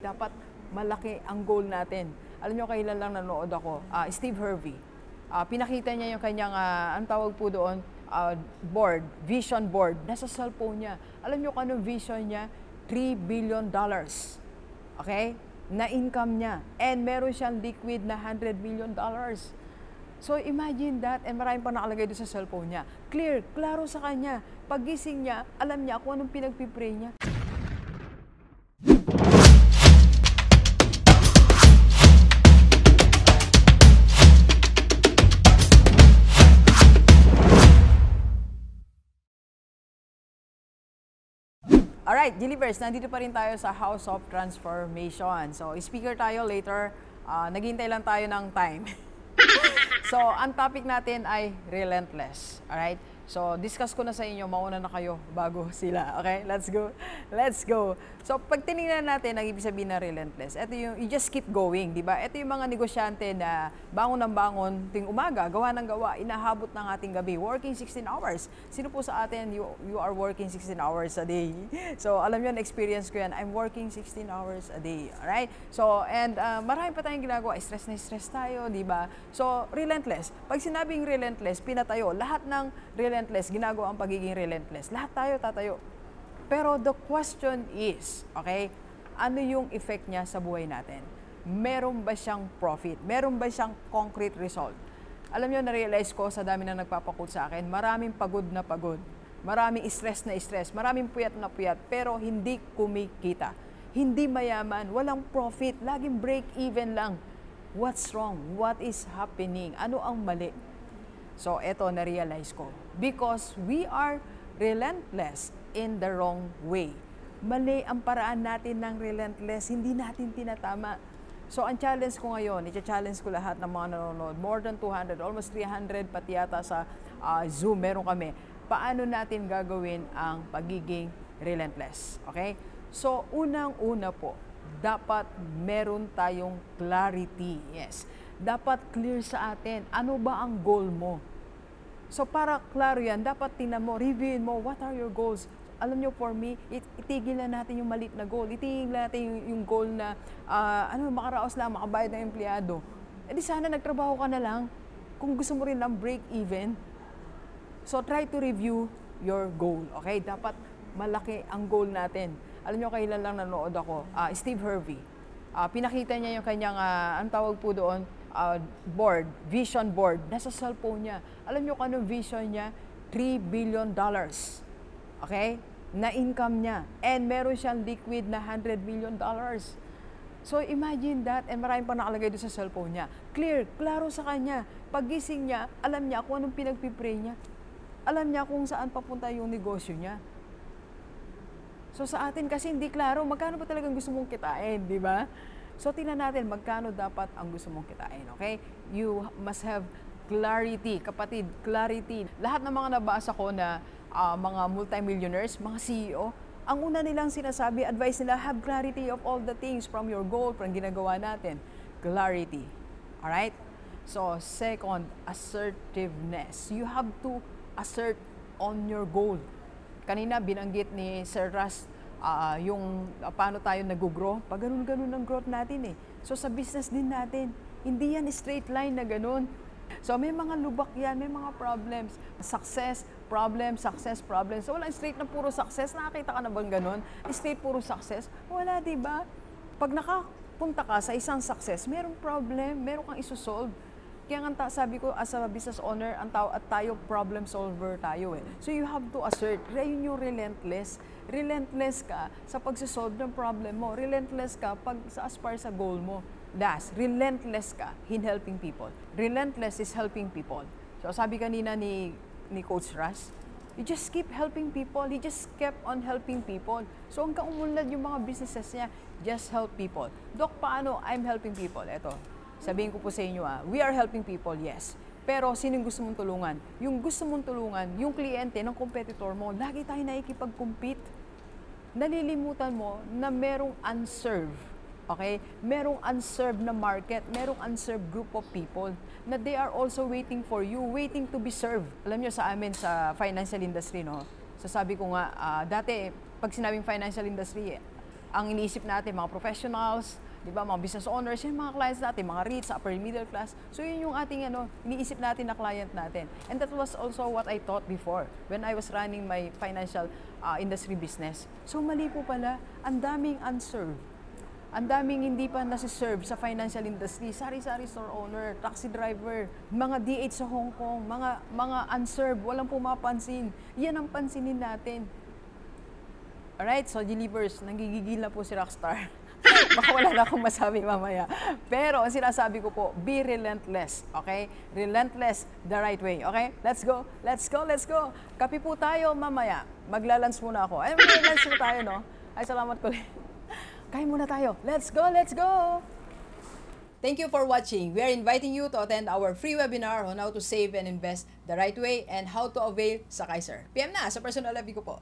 Dapat malaki ang goal natin. Alam nyo, kailan lang nanood ako, Steve Harvey. Pinakita niya yung kanyang, ang tawag po doon, board, vision board, nasa cellphone niya. Alam nyo kung anong vision niya? $3 billion. Okay? Na income niya. And meron siyang liquid na $100 million. So imagine that, and maraming pa nakalagay doon sa cellphone niya. Clear, klaro sa kanya. Paggising niya, alam niya kung anong pinagpipray niya. Alright, Gilivers, nandito pa rin tayo sa House of Transformation. So, speaker tayo later. Naghihintay lang tayo ng time. So, ang topic natin ay relentless. Alright? So, discuss ko na sa inyo, mauna na kayo bago sila. Okay? Let's go. Let's go. So, pag tinignan natin, ang ibig sabihin na relentless, ito yung, you just keep going, di ba? Ito yung mga negosyante na bangon ng bangon, ting umaga, gawa ng gawa, inahabot ng ating gabi, working 16 hours. Sino po sa atin, you are working 16 hours a day? So, alam nyo, experience ko yan, I'm working 16 hours a day. Alright? So, and marami pa tayong ginagawa, stress na stress tayo, di ba? So, relentless. Pag sinabing relentless, pinatayo, lahat ng relentless, ginagawa ang pagiging relentless. Lahat tayo tatayo. Pero the question is, okay, ano yung effect niya sa buhay natin? Meron ba siyang profit? Meron ba siyang concrete result? Alam niyo, na-realize ko sa dami na nagpapakot sa akin, maraming pagod na pagod, maraming stress na stress, maraming puyat na puyat, pero hindi kumikita. Hindi mayaman, walang profit, laging break even lang. What's wrong? What is happening? Ano ang mali? So, eto na-realize ko. Because we are relentless in the wrong way. Mali ang paraan natin ng relentless, hindi natin tinatama. So, ang challenge ko ngayon, i-challenge ko lahat ng mga nanonood, more than 200, almost 300 pati yata sa Zoom, meron kami. Paano natin gagawin ang pagiging relentless? Okay? So, unang-una po, dapat meron tayong clarity. Yes. Dapat clear sa atin, ano ba ang goal mo? So para klaro yan, dapat tingnan mo, reviewin mo, what are your goals? Alam nyo, for me, itigil na natin yung maliit na goal. Itigil na natin yung goal na, makaraos lang, makabayad ng empleyado. E di sana nagtrabaho ka na lang, kung gusto mo rin lang break even. So try to review your goal, okay? Dapat malaki ang goal natin. Alam nyo, kailan lang nanood ako, Steve Harvey. Pinakita niya yung kanyang, ang tawag po doon, board, vision board, nasa cellphone niya. Alam nyo kung anong vision niya? $3 billion. Okay? Na income niya. And meron siyang liquid na $100 million. So imagine that, and maraming pa nakalagay doon sa cellphone niya. Clear, klaro sa kanya. Paggising niya, alam niya kung anong pinagpipray niya. Alam niya kung saan papunta yung negosyo niya. So sa atin kasi hindi klaro, magkano ba talagang gusto mong kitain, di ba? So tingnan natin magkano dapat ang gusto mong kitain, okay? You must have clarity, kapatid, clarity. Lahat ng mga nabasa ko na mga multimillionaires, mga CEO, ang una nilang sinasabi, advice nila, have clarity of all the things from your goal, from ginagawa natin. Clarity. Alright? So second, assertiveness. You have to assert on your goal. Kanina binanggit ni Sir Russ yung paano tayo nag-grow. Pag ganun-ganun ang growth natin eh. So sa business din natin, hindi yan straight line na ganun. So may mga lubak yan, may mga problems. Success, problem, success, problem. So wala straight na puro success. Nakakita ka na bang ganun? Straight puro success? Wala, di ba? Pag nakapunta ka sa isang success, merong problem, meron kang isosolve. Kaya nga sabi ko, as a business owner, at tayo problem solver tayo eh. So you have to assert, yun yung relentless. Relentless ka sa pagsisolve ng problem mo. Relentless ka pag sa aspire sa goal mo. Relentless ka in helping people. Relentless is helping people. So sabi kanina ni Coach Russ, you just keep helping people. He just kept on helping people. So hanggang umunlad yung mga businesses niya, just help people. Dok, paano I'm helping people? Eto. Sabihin ko po sa inyo, we are helping people, yes. Pero sinong gusto mong tulungan? Yung gusto mong tulungan, yung kliyente ng competitor mo, lagi tayo nakikipag-compete. Nalilimutan mo na merong unserved, okay? Merong unserved na market, merong unserved group of people na they are also waiting for you, waiting to be served. Alam nyo sa amin sa financial industry, no? So sabi ko nga, dati, pag sinabing financial industry, ang iniisip natin, mga professionals, di ba, mga business owners, yung mga clients natin, mga REITs, upper middle class. So yun yung ating iniisip natin na client natin. And that was also what I thought before when I was running my financial industry business. So mali po pala, ang daming unserved. Ang daming hindi pa nasiserve sa financial industry, sari-sari store owner, taxi driver, mga DH sa Hong Kong, mga unserved, walang pumapansin. Yan ang pansinin natin. Alright, so Delivers, nanggigigil na po si Rockstar. Baka wala na akong masabi mamaya. Pero ang sinasabi ko po, be relentless, okay? Relentless the right way, okay? Let's go, let's go, let's go. Kape po tayo mamaya. Maglalunch muna ako. Ay, maglalunch na tayo, no? Ay, salamat ko. Kain muna tayo. Let's go, let's go! Thank you for watching. We are inviting you to attend our free webinar on how to save and invest the right way and how to avail sa Kaiser. PM na sa personal FB ko po.